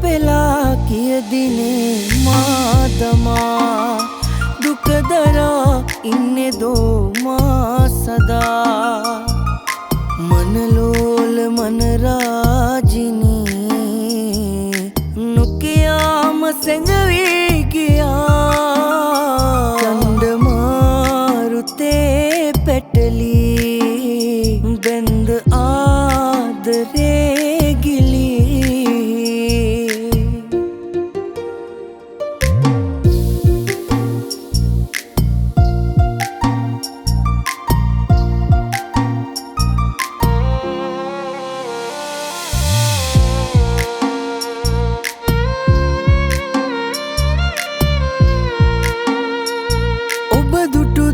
පෙලා කියදිනේ මාදමා දුකදරා ඉන්නෙදෝ මා සදා මනලෝල මනරාජිනී නොකියාම සැඟවී ගියා චන්දමාරුතේ පැටලී බැන්ද ආදරේ ගිලී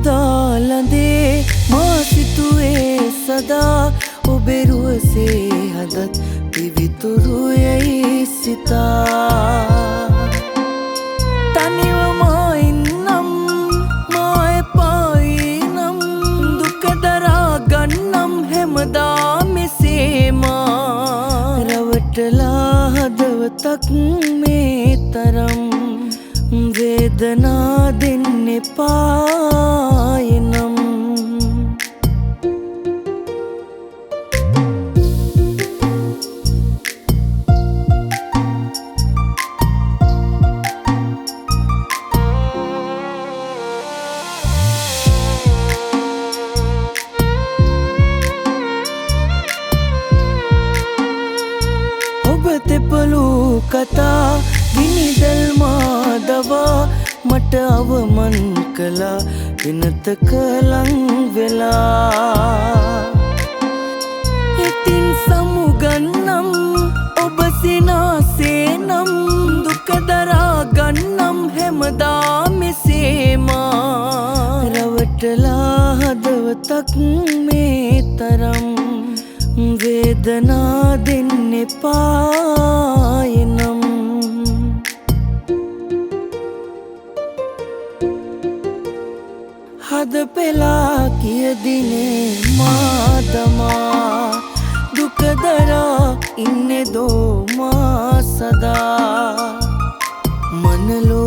දාලඳේ මා සිතුවේ සදා ඔබේ රුවසේ හදත් පිවිතුරු යැයි සිතා තනිව මා ඉන්නම් මා එපායි නම් දුකදරා ගන්නම් හැමදා මෙසේමා රවටලා හදවතක් මේ තරම් වේදනා දෙන්න එපායනම් ඔබ තෙපලු කතා ගිනිදල් මාදවා මට අවමන් කළා වෙනතක ලං වෙලා ඉතින් සමුගන්නම් ඔබ සිනාසේනම් දුකදරා ගන්නම් හැමදා මෙසේමා රවටලා හදවතක් මේ තරම් වේදනා දෙන්න එපායනම් හද පෙලා කියදිනේ මාදමා දුකදරා ඉන්නෙදෝ මා සදා මනලෝ